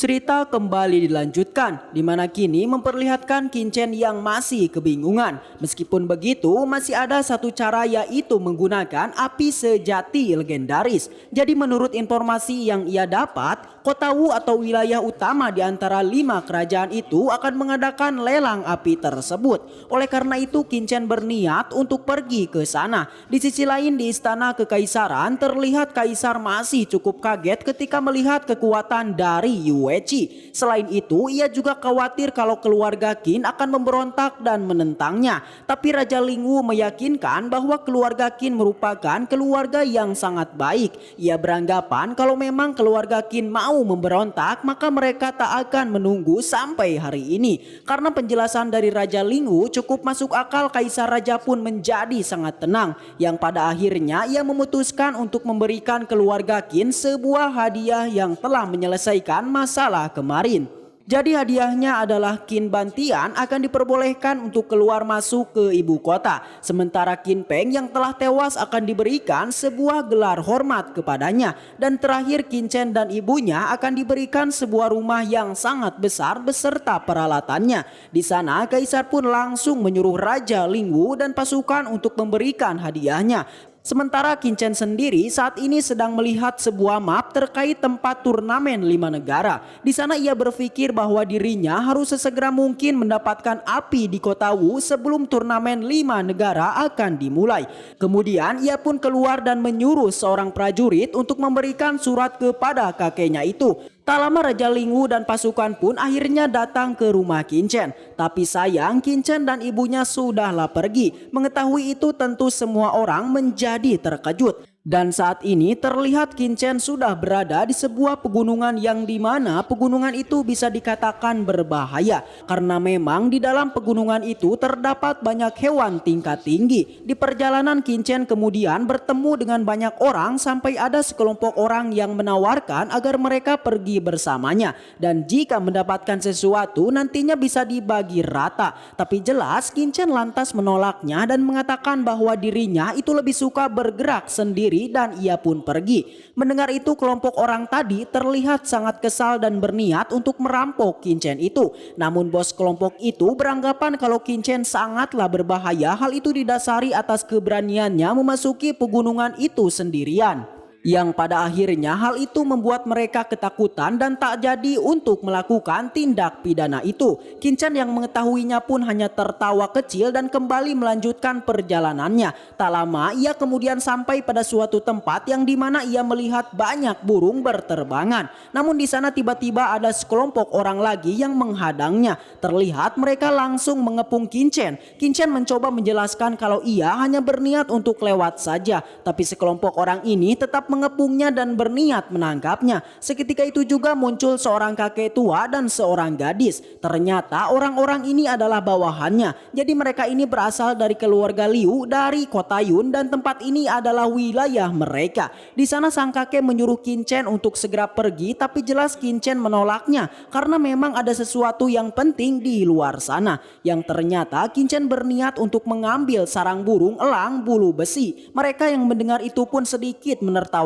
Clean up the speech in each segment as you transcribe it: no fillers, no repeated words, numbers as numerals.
Cerita kembali dilanjutkan, di mana kini memperlihatkan Qin yang masih kebingungan. Meskipun begitu, masih ada satu cara, yaitu menggunakan api sejati legendaris. Jadi menurut informasi yang ia dapat, kota Wu atau wilayah utama di antara 5 kerajaan itu akan mengadakan lelang api tersebut. Oleh karena itu, Qin berniat untuk pergi ke sana. Di sisi lain, di istana kekaisaran terlihat kaisar masih cukup kaget ketika melihat kekuatan dari Yuechi. Selain itu, ia juga khawatir kalau keluarga Qin akan memberontak dan menentangnya. Tapi Raja Lingwu meyakinkan bahwa keluarga Qin merupakan keluarga yang sangat baik. Ia beranggapan kalau memang keluarga Qin mau memberontak, maka mereka tak akan menunggu sampai hari ini. Karena penjelasan dari Raja Lingwu cukup masuk akal, Kaisar Raja pun menjadi sangat tenang. Yang pada akhirnya ia memutuskan untuk memberikan keluarga Qin sebuah hadiah yang telah menyelesaikan masalah kemarin. Jadi hadiahnya adalah Qin Bantian akan diperbolehkan untuk keluar masuk ke ibu kota. Sementara Qin Peng yang telah tewas akan diberikan sebuah gelar hormat kepadanya. Dan terakhir, Qin Chen dan ibunya akan diberikan sebuah rumah yang sangat besar beserta peralatannya. Di sana Kaisar pun langsung menyuruh Raja Lingwu dan pasukan untuk memberikan hadiahnya. Sementara Qin sendiri saat ini sedang melihat sebuah map terkait tempat turnamen 5 negara. Di sana ia berpikir bahwa dirinya harus sesegera mungkin mendapatkan api di kota Wu sebelum turnamen 5 negara akan dimulai. Kemudian ia pun keluar dan menyuruh seorang prajurit untuk memberikan surat kepada kakeknya itu. Tak lama Raja Lingwu dan pasukan pun akhirnya datang ke rumah Qin. Tapi sayang, Qin dan ibunya sudahlah pergi. Mengetahui itu tentu semua orang menjadi terkejut. Dan saat ini terlihat Qin sudah berada di sebuah pegunungan yang dimana pegunungan itu bisa dikatakan berbahaya. Karena memang di dalam pegunungan itu terdapat banyak hewan tingkat tinggi. Di perjalanan Qin kemudian bertemu dengan banyak orang sampai ada sekelompok orang yang menawarkan agar mereka pergi bersamanya. Dan jika mendapatkan sesuatu nantinya bisa dibagi rata. Tapi jelas Qin lantas menolaknya dan mengatakan bahwa dirinya itu lebih suka bergerak sendiri. Dan ia pun pergi. Mendengar itu, kelompok orang tadi terlihat sangat kesal dan berniat untuk merampok Qin itu. Namun bos kelompok itu beranggapan kalau Qin sangatlah berbahaya. Hal itu didasari atas keberaniannya memasuki pegunungan itu sendirian. Yang pada akhirnya hal itu membuat mereka ketakutan dan tak jadi untuk melakukan tindak pidana itu. Qin yang mengetahuinya pun hanya tertawa kecil dan kembali melanjutkan perjalanannya. Tak lama ia kemudian sampai pada suatu tempat yang dimana ia melihat banyak burung berterbangan. Namun di sana tiba-tiba ada sekelompok orang lagi yang menghadangnya. Terlihat mereka langsung mengepung Qin. Qin mencoba menjelaskan kalau ia hanya berniat untuk lewat saja. Tapi sekelompok orang ini tetap mengepungnya dan berniat menangkapnya. Seketika itu juga muncul seorang kakek tua dan seorang gadis. Ternyata orang-orang ini adalah bawahannya. Jadi mereka ini berasal dari keluarga Liu dari kota Yun dan tempat ini adalah wilayah mereka. Di sana sang kakek menyuruh Qin untuk segera pergi, tapi jelas Qin menolaknya karena memang ada sesuatu yang penting di luar sana. Yang ternyata Qin berniat untuk mengambil sarang burung elang bulu besi. Mereka yang mendengar itu pun sedikit menertawakannya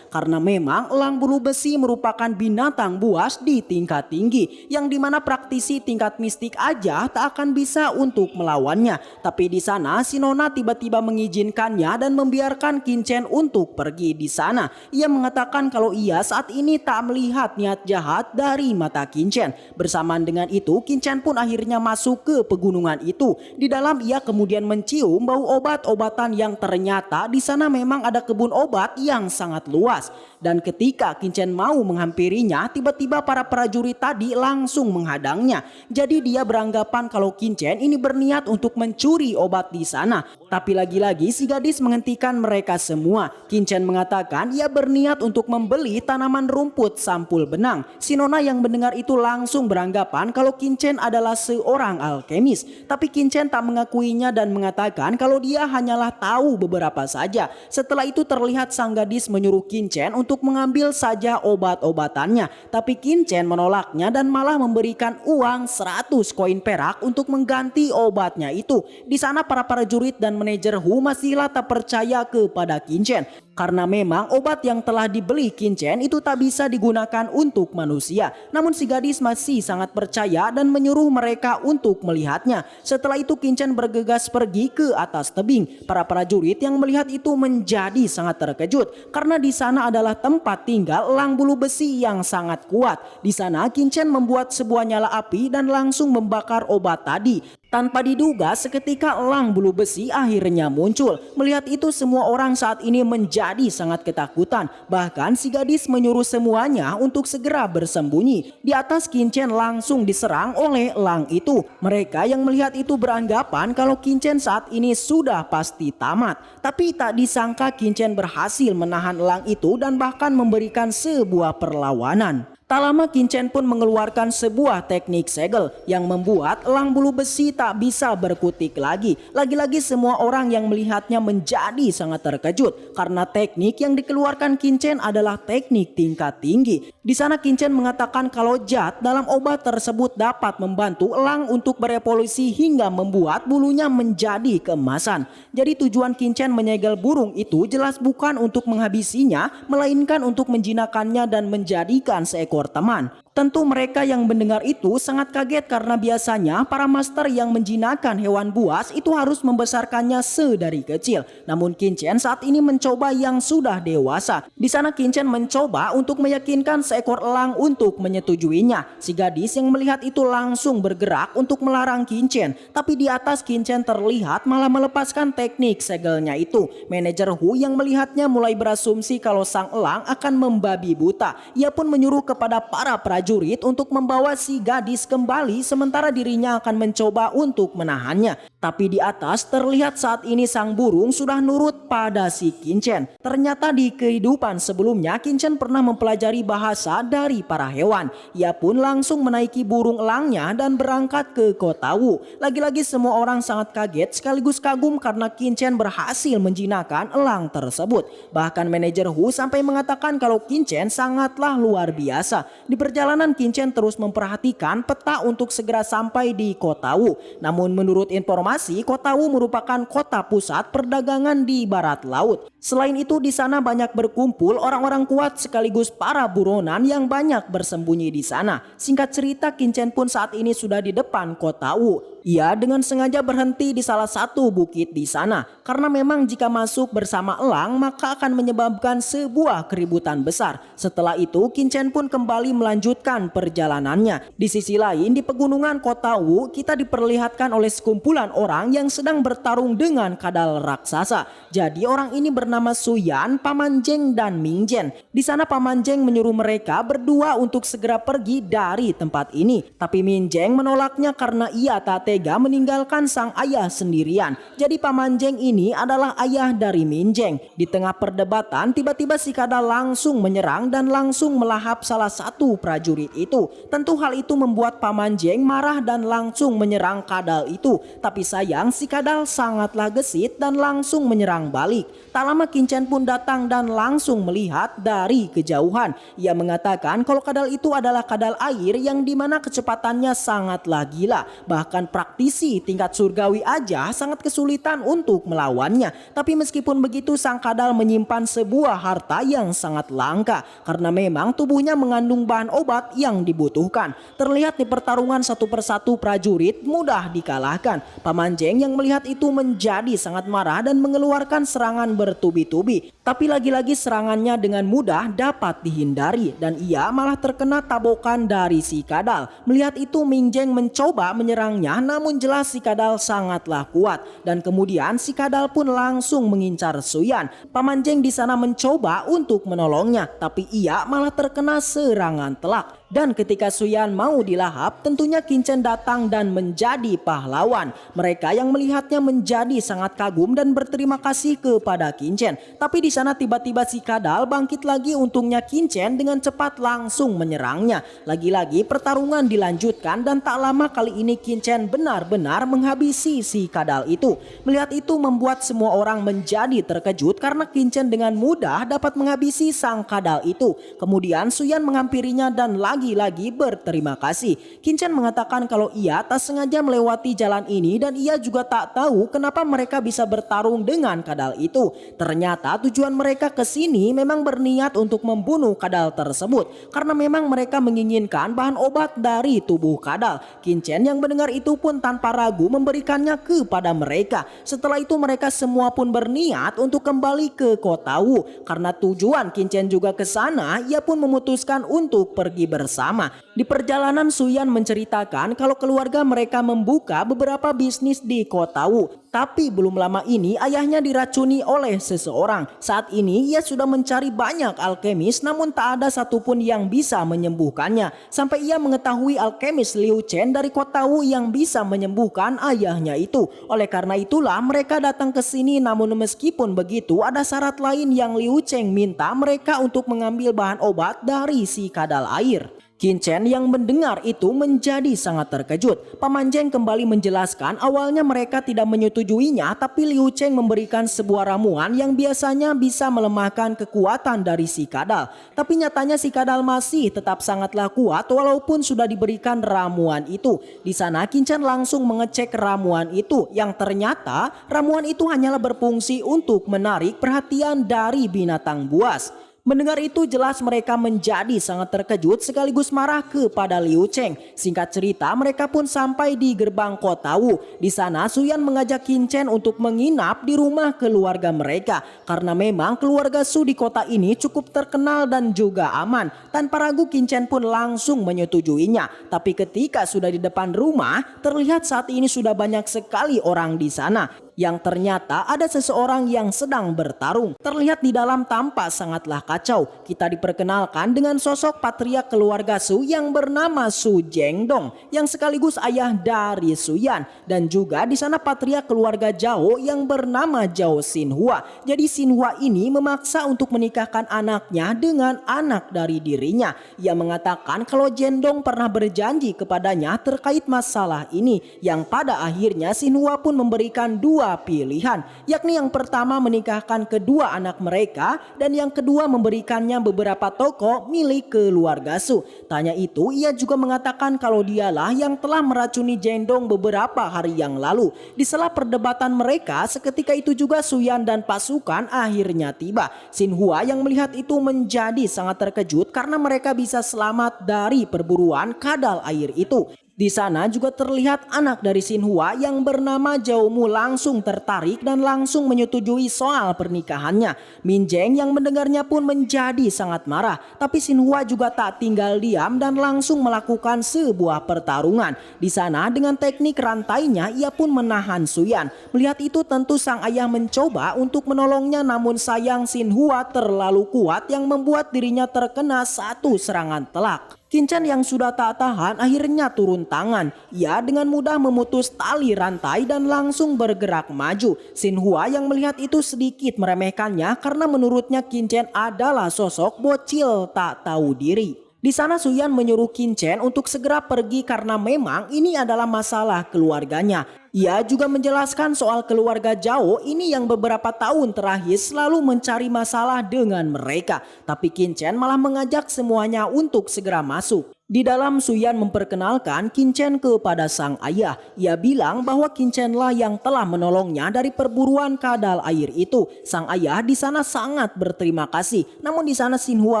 karena memang elang bulu besi merupakan binatang buas di tingkat tinggi yang dimana praktisi tingkat mistik aja tak akan bisa untuk melawannya. Tapi di sana si Nona tiba-tiba mengizinkannya dan membiarkan Qin untuk pergi. Di sana ia mengatakan kalau ia saat ini tak melihat niat jahat dari mata Qin. Bersamaan dengan itu Qin pun akhirnya masuk ke pegunungan itu. Di dalam ia kemudian mencium bau obat-obatan yang ternyata di sana memang ada kebun obat yang sangat luas. Dan ketika Qin mau menghampirinya, tiba-tiba para prajurit tadi langsung menghadangnya. Jadi dia beranggapan kalau Qin ini berniat untuk mencuri obat di sana. Tapi lagi-lagi si gadis menghentikan mereka semua. Qin mengatakan ia berniat untuk membeli tanaman rumput sampul benang. Si Nona yang mendengar itu langsung beranggapan kalau Qin adalah seorang alkemis. Tapi Qin tak mengakuinya dan mengatakan kalau dia hanyalah tahu beberapa saja. Setelah itu terlihat sang gadis menyuruh Qin untuk mengambil saja obat-obatannya. Tapi Qin menolaknya dan malah memberikan uang 100 koin perak untuk mengganti obatnya itu. Di sana para prajurit dan manajer Hu masihlah tak percaya kepada Qin. Karena memang obat yang telah dibeli Qin Chen itu tak bisa digunakan untuk manusia. Namun si gadis masih sangat percaya dan menyuruh mereka untuk melihatnya. Setelah itu Qin Chen bergegas pergi ke atas tebing. Para prajurit yang melihat itu menjadi sangat terkejut karena di sana adalah tempat tinggal elang bulu besi yang sangat kuat. Di sana Qin Chen membuat sebuah nyala api dan langsung membakar obat tadi. Tanpa diduga seketika elang bulu besi akhirnya muncul. Melihat itu semua orang saat ini menjadi sangat ketakutan. Bahkan si gadis menyuruh semuanya untuk segera bersembunyi. Di atas Qin Chen langsung diserang oleh elang itu. Mereka yang melihat itu beranggapan kalau Qin Chen saat ini sudah pasti tamat. Tapi tak disangka Qin Chen berhasil menahan elang itu dan bahkan memberikan sebuah perlawanan. Tak lama Qin Chen pun mengeluarkan sebuah teknik segel yang membuat elang bulu besi tak bisa berkutik lagi. Lagi-lagi semua orang yang melihatnya menjadi sangat terkejut karena teknik yang dikeluarkan Qin Chen adalah teknik tingkat tinggi. Di sana Qin Chen mengatakan kalau zat dalam obat tersebut dapat membantu elang untuk berevolusi hingga membuat bulunya menjadi keemasan. Jadi tujuan Qin Chen menyegel burung itu jelas bukan untuk menghabisinya, melainkan untuk menjinakkannya dan menjadikan seekor teman. Tentu mereka yang mendengar itu sangat kaget karena biasanya para master yang menjinakkan hewan buas itu harus membesarkannya sedari kecil. Namun Qin Chen saat ini mencoba yang sudah dewasa. Di sana Qin Chen mencoba untuk meyakinkan seekor elang untuk menyetujuinya. Si gadis yang melihat itu langsung bergerak untuk melarang Qin Chen. Tapi di atas Qin Chen terlihat malah melepaskan teknik segelnya itu. Manajer Hu yang melihatnya mulai berasumsi kalau sang elang akan membabi buta. Ia pun menyuruh kepada para prajurit untuk membawa si gadis kembali sementara dirinya akan mencoba untuk menahannya. Tapi di atas terlihat saat ini sang burung sudah nurut pada si Qin Chen. Ternyata di kehidupan sebelumnya Qin Chen pernah mempelajari bahasa dari para hewan. Ia pun langsung menaiki burung elangnya dan berangkat ke kota Wu. Lagi-lagi semua orang sangat kaget sekaligus kagum karena Qin Chen berhasil menjinakkan elang tersebut. Bahkan manajer Hu sampai mengatakan kalau Qin Chen sangatlah luar biasa. Di perjalanan Qin Chen terus memperhatikan peta untuk segera sampai di kota Wu. Namun menurut informasi kota Wu merupakan kota pusat perdagangan di barat laut. Selain itu di sana banyak berkumpul orang-orang kuat sekaligus para buronan yang banyak bersembunyi di sana. Singkat cerita Qin Chen pun saat ini sudah di depan kota Wu. Ia dengan sengaja berhenti di salah satu bukit di sana karena memang jika masuk bersama elang maka akan menyebabkan sebuah keributan besar. Setelah itu Qin Chen pun kembali melanjutkan perjalanannya. Di sisi lain di pegunungan kota Wu kita diperlihatkan oleh sekumpulan orang yang sedang bertarung dengan kadal raksasa. Jadi orang ini bernama Su Yan, Paman Zheng dan Ming Zhen. Di sana Paman Zheng menyuruh mereka berdua untuk segera pergi dari tempat ini. Tapi Ming Zheng menolaknya karena ia tak tega meninggalkan sang ayah sendirian. Jadi Paman Zheng ini adalah ayah dari Ming Zheng. Di tengah perdebatan tiba-tiba si kadal langsung menyerang dan langsung melahap salah satu prajurit itu. Tentu hal itu membuat Paman Zheng marah dan langsung menyerang kadal itu. Tapi sayang si kadal sangatlah gesit dan langsung menyerang balik. Tak lama Qin Chen pun datang dan langsung melihat dari kejauhan. Ia mengatakan kalau kadal itu adalah kadal air yang dimana kecepatannya sangatlah gila. Bahkan praktisi tingkat surgawi aja sangat kesulitan untuk melawannya. Tapi meskipun begitu sang kadal menyimpan sebuah harta yang sangat langka. Karena memang tubuhnya mengandung bahan obat yang dibutuhkan. Terlihat di pertarungan satu persatu prajurit mudah dikalahkan. Paman Zheng yang melihat itu menjadi sangat marah dan mengeluarkan serangan bertubi-tubi. Tapi lagi-lagi serangannya dengan mudah dapat dihindari dan ia malah terkena tabokan dari si kadal. Melihat itu Ming Zheng mencoba menyerangnya namun jelas si kadal sangatlah kuat dan kemudian si kadal pun langsung mengincar Su Yan. Paman Zheng di sana mencoba untuk menolongnya tapi ia malah terkena serangan telak. Dan ketika Su Yan mau dilahap, tentunya Qin Chen datang dan menjadi pahlawan. Mereka yang melihatnya menjadi sangat kagum dan berterima kasih kepada Qin Chen. Tapi di sana tiba-tiba si kadal bangkit lagi, untungnya Qin Chen dengan cepat langsung menyerangnya. Lagi-lagi pertarungan dilanjutkan dan tak lama kali ini Qin Chen benar-benar menghabisi si kadal itu. Melihat itu membuat semua orang menjadi terkejut karena Qin Chen dengan mudah dapat menghabisi sang kadal itu. Kemudian Su Yan menghampirinya dan lagi lagi-lagi berterima kasih. Qin Chen mengatakan kalau ia tak sengaja melewati jalan ini dan ia juga tak tahu kenapa mereka bisa bertarung dengan kadal itu. Ternyata tujuan mereka ke sini memang berniat untuk membunuh kadal tersebut karena memang mereka menginginkan bahan obat dari tubuh kadal. Qin Chen yang mendengar itu pun tanpa ragu memberikannya kepada mereka. Setelah itu mereka semua pun berniat untuk kembali ke kota Wu. Karena tujuan Qin Chen juga ke sana, ia pun memutuskan untuk pergi bersama. Di perjalanan Suyan menceritakan kalau keluarga mereka membuka beberapa bisnis di kota Wu. Tapi belum lama ini ayahnya diracuni oleh seseorang. Saat ini ia sudah mencari banyak alkemis namun tak ada satupun yang bisa menyembuhkannya. Sampai ia mengetahui alkemis Liu Chen dari kota Wu yang bisa menyembuhkan ayahnya itu. Oleh karena itulah mereka datang ke sini, namun meskipun begitu ada syarat lain yang Liu Chen minta mereka untuk mengambil bahan obat dari si kadal air. Qin Chen yang mendengar itu menjadi sangat terkejut. Paman Zheng kembali menjelaskan awalnya mereka tidak menyetujuinya, tapi Liu Chen memberikan sebuah ramuan yang biasanya bisa melemahkan kekuatan dari si kadal. Tapi nyatanya si kadal masih tetap sangatlah kuat walaupun sudah diberikan ramuan itu. Di sana Qin Chen langsung mengecek ramuan itu yang ternyata ramuan itu hanyalah berfungsi untuk menarik perhatian dari binatang buas. Mendengar itu jelas mereka menjadi sangat terkejut sekaligus marah kepada Liu Chen. Singkat cerita mereka pun sampai di gerbang kota Wu. Di sana Suyan mengajak Qin Chen untuk menginap di rumah keluarga mereka. Karena memang keluarga Su di kota ini cukup terkenal dan juga aman. Tanpa ragu Qin Chen pun langsung menyetujuinya. Tapi ketika sudah di depan rumah terlihat saat ini sudah banyak sekali orang di sana. Yang ternyata ada seseorang yang sedang bertarung. Terlihat di dalam tampak sangatlah kacau. Kita diperkenalkan dengan sosok patriark keluarga Su yang bernama Su Zhengdong yang sekaligus ayah dari Suyan, dan juga di sana patriark keluarga Zhao yang bernama Zhao Xinhua. Jadi Xinhua ini memaksa untuk menikahkan anaknya dengan anak dari dirinya. Ia mengatakan kalau Zhengdong pernah berjanji kepadanya terkait masalah ini, yang pada akhirnya Xinhua pun memberikan dua pilihan, yakni yang pertama menikahkan kedua anak mereka dan yang kedua memberikannya beberapa toko milik keluarga Su. Tanya itu ia juga mengatakan kalau dialah yang telah meracuni Zhengdong beberapa hari yang lalu. Di sela perdebatan mereka seketika itu juga Suyan dan pasukan akhirnya tiba. Xinhua yang melihat itu menjadi sangat terkejut karena mereka bisa selamat dari perburuan kadal air itu. Di sana juga terlihat anak dari Xinhua yang bernama Zhao Mu langsung tertarik dan langsung menyetujui soal pernikahannya. Min Zheng yang mendengarnya pun menjadi sangat marah. Tapi Xinhua juga tak tinggal diam dan langsung melakukan sebuah pertarungan. Di sana dengan teknik rantainya ia pun menahan Suyan. Melihat itu tentu sang ayah mencoba untuk menolongnya, namun sayang Xinhua terlalu kuat yang membuat dirinya terkena satu serangan telak. Qin Chen yang sudah tak tahan akhirnya turun tangan. Ia dengan mudah memutus tali rantai dan langsung bergerak maju. Xinhua yang melihat itu sedikit meremehkannya karena menurutnya Qin Chen adalah sosok bocil tak tahu diri. Di sana Suyan menyuruh Qin Chen untuk segera pergi karena memang ini adalah masalah keluarganya. Ia juga menjelaskan soal keluarga Zhao ini yang beberapa tahun terakhir selalu mencari masalah dengan mereka. Tapi Qin Chen malah mengajak semuanya untuk segera masuk. Di dalam Suyan memperkenalkan Qin Chen kepada sang ayah. Ia bilang bahwa Qin Chen lah yang telah menolongnya dari perburuan kadal air itu. Sang ayah di sana sangat berterima kasih. Namun di sana Xinhua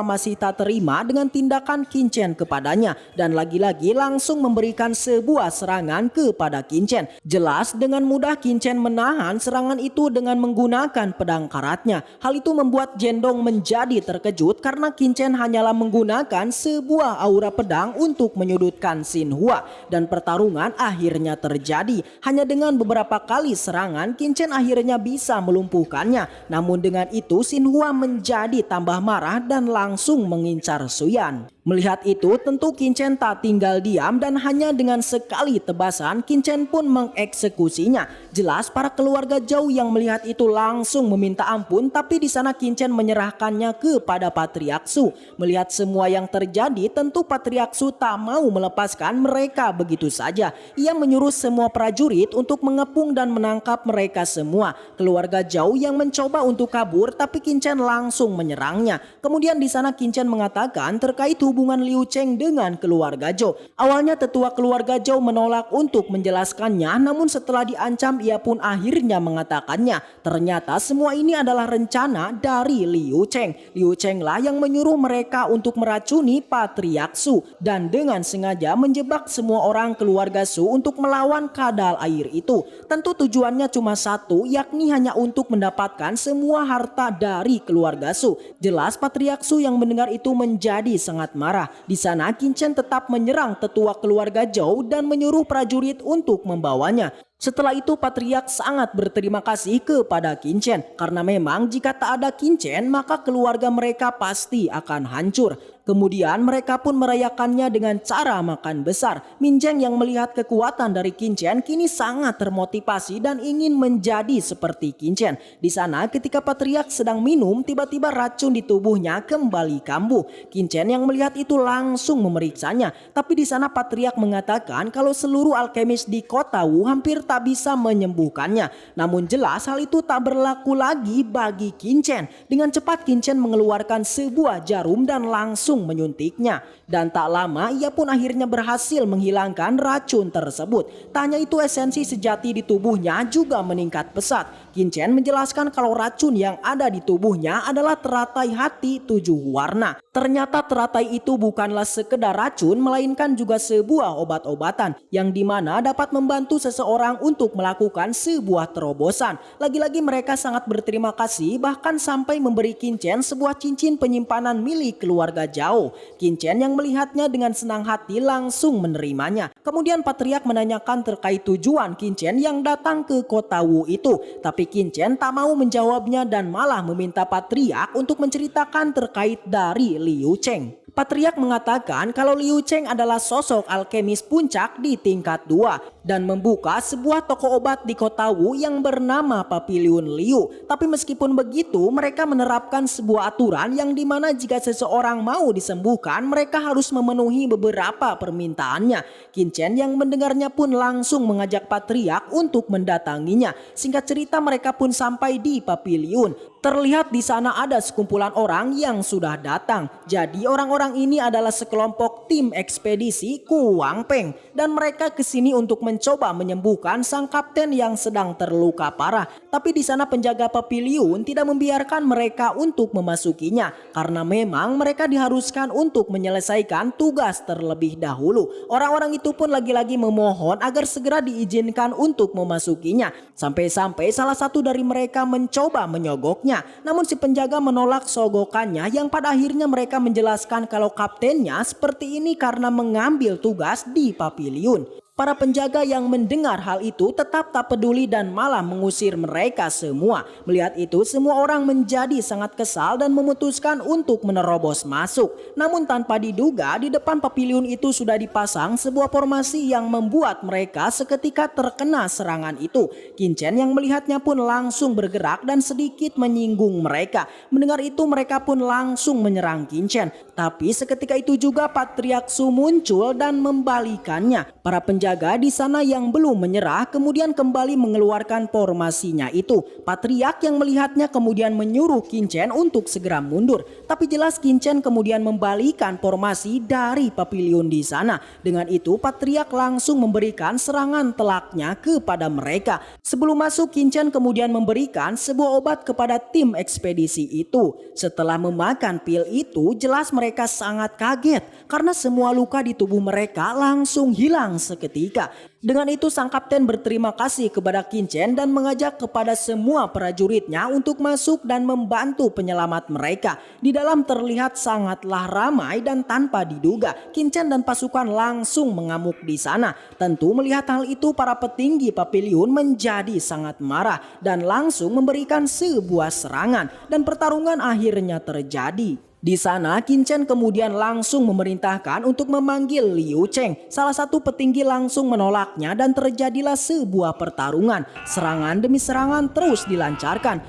masih tak terima dengan tindakan Qin Chen kepadanya dan lagi-lagi langsung memberikan sebuah serangan kepada Qin Chen. Jelas dengan mudah Qin Chen menahan serangan itu dengan menggunakan pedang karatnya. Hal itu membuat Zhengdong menjadi terkejut karena Qin Chen hanyalah menggunakan sebuah aura pedang untuk menyudutkan Xinhua, dan pertarungan akhirnya terjadi. Hanya dengan beberapa kali serangan Qin Chen akhirnya bisa melumpuhkannya. Namun dengan itu Xinhua menjadi tambah marah dan langsung mengincar Suyan. Melihat itu tentu Qin Chen tak tinggal diam dan hanya dengan sekali tebasan Qin Chen pun mengeksekusinya. Jelas para keluarga Zhao yang melihat itu langsung meminta ampun, tapi di sana Qin Chen menyerahkannya kepada Patriark Su. Melihat semua yang terjadi tentu Patriark Patriarksu tak mau melepaskan mereka begitu saja. Ia menyuruh semua prajurit untuk mengepung dan menangkap mereka semua. Keluarga Zhao yang mencoba untuk kabur tapi Qin Chen langsung menyerangnya. Kemudian di sana Qin Chen mengatakan terkait hubungan Liu Cheng dengan keluarga Zhao. Awalnya tetua keluarga Zhao menolak untuk menjelaskannya, namun setelah diancam ia pun akhirnya mengatakannya. Ternyata semua ini adalah rencana dari Liu Cheng. Liu Cheng lah yang menyuruh mereka untuk meracuni Patriarksu dan dengan sengaja menjebak semua orang keluarga Su untuk melawan kadal air itu. Tentu tujuannya cuma satu, yakni hanya untuk mendapatkan semua harta dari keluarga Su. Jelas Patriarksu yang mendengar itu menjadi sangat marah. Di sana Qin Chen tetap menyerang tetua keluarga Zhao dan menyuruh prajurit untuk membawanya. Setelah itu Patriark sangat berterima kasih kepada Qin Chen karena memang jika tak ada Qin Chen maka keluarga mereka pasti akan hancur. Kemudian mereka pun merayakannya dengan cara makan besar. Min Zheng yang melihat kekuatan dari Qin Chen kini sangat termotivasi dan ingin menjadi seperti Qin Chen. Di sana ketika Patriark sedang minum tiba-tiba racun di tubuhnya kembali kambuh. Qin Chen yang melihat itu langsung memeriksanya. Tapi di sana Patriark mengatakan kalau seluruh alkemis di kota Wu hampir tak bisa menyembuhkannya. Namun jelas hal itu tak berlaku lagi bagi Qin Chen. Dengan cepat Qin Chen mengeluarkan sebuah jarum dan langsung menyuntiknya. Dan tak lama ia pun akhirnya berhasil menghilangkan racun tersebut. Tak hanya itu, esensi sejati di tubuhnya juga meningkat pesat. Qin Chen menjelaskan kalau racun yang ada di tubuhnya adalah teratai hati 7 warna. Ternyata teratai itu bukanlah sekedar racun melainkan juga sebuah obat-obatan yang dimana dapat membantu seseorang untuk melakukan sebuah terobosan. Lagi-lagi mereka sangat berterima kasih bahkan sampai memberi Qin Chen sebuah cincin penyimpanan milik keluarga Zhao. Qin Chen yang melihatnya dengan senang hati langsung menerimanya. Kemudian Patriark menanyakan terkait tujuan Qin Chen yang datang ke kota Wu itu. Tapi Qin Chen tak mau menjawabnya dan malah meminta Patriark untuk menceritakan terkait dari Liu Cheng. Patriark mengatakan kalau Liu Cheng adalah sosok alkemis puncak di tingkat 2 dan membuka sebuah toko obat di kota Wu yang bernama Papiliun Liu. Tapi meskipun begitu mereka menerapkan sebuah aturan yang dimana jika seseorang mau disembuhkan mereka harus memenuhi beberapa permintaannya. Qin Chen yang mendengarnya pun langsung mengajak Patriark untuk mendatanginya. Singkat cerita mereka pun sampai di Papiliun. Terlihat di sana ada sekumpulan orang yang sudah datang. Jadi orang-orang ini adalah sekelompok tim ekspedisi Ku Wang Peng dan mereka kesini untuk mencoba menyembuhkan sang kapten yang sedang terluka parah. Tapi di sana penjaga Papiliun tidak membiarkan mereka untuk memasukinya karena memang mereka diharuskan untuk menyelesaikan tugas terlebih dahulu. Orang-orang itu pun lagi-lagi memohon agar segera diizinkan untuk memasukinya. Sampai-sampai salah satu dari mereka mencoba menyogoknya. Namun si penjaga menolak sogokannya yang pada akhirnya mereka menjelaskan kalau kaptennya seperti ini karena mengambil tugas di Papiliun. Para penjaga yang mendengar hal itu tetap tak peduli dan malah mengusir mereka semua. Melihat itu semua orang menjadi sangat kesal dan memutuskan untuk menerobos masuk. Namun tanpa diduga di depan Papiliun itu sudah dipasang sebuah formasi yang membuat mereka seketika terkena serangan itu. Qin Chen yang melihatnya pun langsung bergerak dan sedikit menyinggung mereka. Mendengar itu mereka pun langsung menyerang Qin Chen. Tapi seketika itu juga Patriarksu muncul dan membalikannya. Para penjaga di sana yang belum menyerah kemudian kembali mengeluarkan formasinya itu. Patriark yang melihatnya kemudian menyuruh Qin Chen untuk segera mundur. Tapi jelas Qin Chen kemudian membalikan formasi dari Papiliun di sana. Dengan itu Patriark langsung memberikan serangan telaknya kepada mereka. Sebelum masuk Qin Chen kemudian memberikan sebuah obat kepada tim ekspedisi itu. Setelah memakan pil itu jelas mereka sangat kaget karena semua luka di tubuh mereka langsung hilang seketika. Dengan itu sang kapten berterima kasih kepada Qin Chen dan mengajak kepada semua prajuritnya untuk masuk dan membantu penyelamat mereka. Di dalam terlihat sangatlah ramai dan tanpa diduga Qin Chen dan pasukan langsung mengamuk di sana. Tentu melihat hal itu para petinggi Papiliun menjadi sangat marah dan langsung memberikan sebuah serangan dan pertarungan akhirnya terjadi. Di sana Qin Chen kemudian langsung memerintahkan untuk memanggil Liu Cheng. Salah satu petinggi langsung menolaknya dan terjadilah sebuah pertarungan. Serangan demi serangan terus dilancarkan.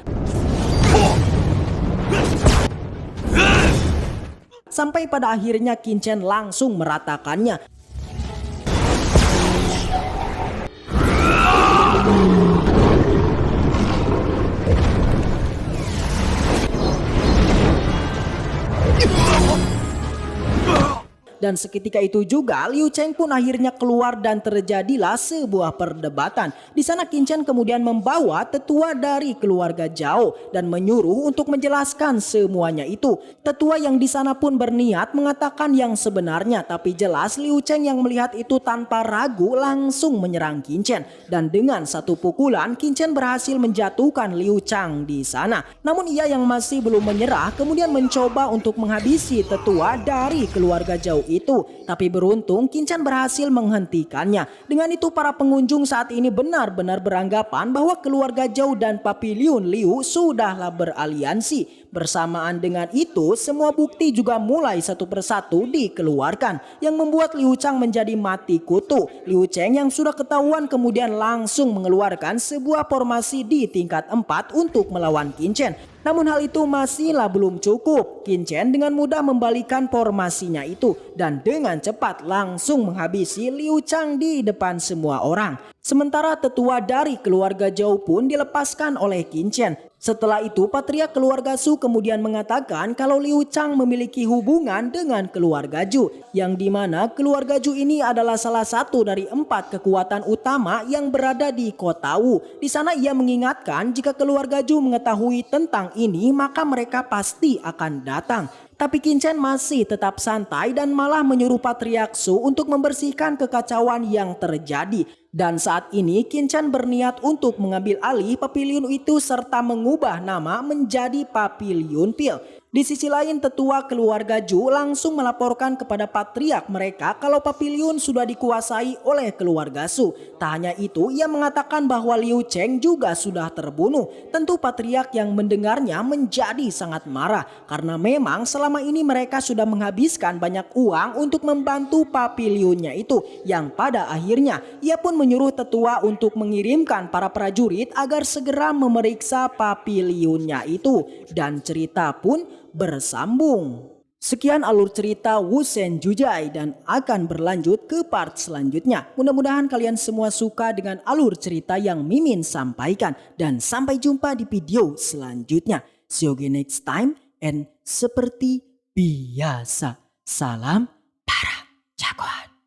sampai pada akhirnya Qin Chen langsung meratakannya. Dan seketika itu juga Liu Cheng pun akhirnya keluar dan terjadilah sebuah perdebatan. Di sana Qin Chen kemudian membawa tetua dari keluarga Zhao dan menyuruh untuk menjelaskan semuanya itu. Tetua yang di sana pun berniat mengatakan yang sebenarnya, tapi jelas Liu Cheng yang melihat itu tanpa ragu langsung menyerang Qin Chen. Dan dengan satu pukulan Qin Chen berhasil menjatuhkan Liu Chang di sana. Namun ia yang masih belum menyerah kemudian mencoba untuk menghabisi tetua dari keluarga Zhao itu, tapi beruntung Qin Chen berhasil menghentikannya. Dengan itu para pengunjung saat ini benar-benar beranggapan bahwa keluarga Zhao dan Papiliun Liu sudahlah beraliansi. Bersamaan dengan itu semua bukti juga mulai satu persatu dikeluarkan yang membuat Liu Chang menjadi mati kutu. Liu Cheng yang sudah ketahuan kemudian langsung mengeluarkan sebuah formasi di tingkat 4 untuk melawan Qin Chen. Namun hal itu masihlah belum cukup. Qin Chen dengan mudah membalikan formasinya itu dan dengan cepat langsung menghabisi Liu Chang di depan semua orang. Sementara tetua dari keluarga Zhao pun dilepaskan oleh Qin Chen. Setelah itu patriark keluarga Su kemudian mengatakan kalau Liu Chang memiliki hubungan dengan keluarga Zhu, yang dimana keluarga Zhu ini adalah salah satu dari 4 kekuatan utama yang berada di kota Wu. Di sana ia mengingatkan jika keluarga Zhu mengetahui tentang ini maka mereka pasti akan datang. Tapi Qin Chen masih tetap santai dan malah menyuruh patriark Su untuk membersihkan kekacauan yang terjadi. Dan saat ini Qin Chen berniat untuk mengambil alih Papiliun itu serta mengubah nama menjadi Papiliun Pil. Di sisi lain tetua keluarga Zhu langsung melaporkan kepada patriark mereka kalau Papiliun sudah dikuasai oleh keluarga Su. Tak hanya itu, ia mengatakan bahwa Liu Cheng juga sudah terbunuh. Tentu patriark yang mendengarnya menjadi sangat marah karena memang selama ini mereka sudah menghabiskan banyak uang untuk membantu Papiliunnya itu, yang pada akhirnya ia pun menyuruh tetua untuk mengirimkan para prajurit agar segera memeriksa Papiliunnya itu, dan cerita pun bersambung. Sekian alur cerita Wu Shen Jujai dan akan berlanjut ke part selanjutnya. Mudah-mudahan kalian semua suka dengan alur cerita yang Mimin sampaikan dan sampai jumpa di video selanjutnya. See you again next time and seperti biasa, salam para jagoan.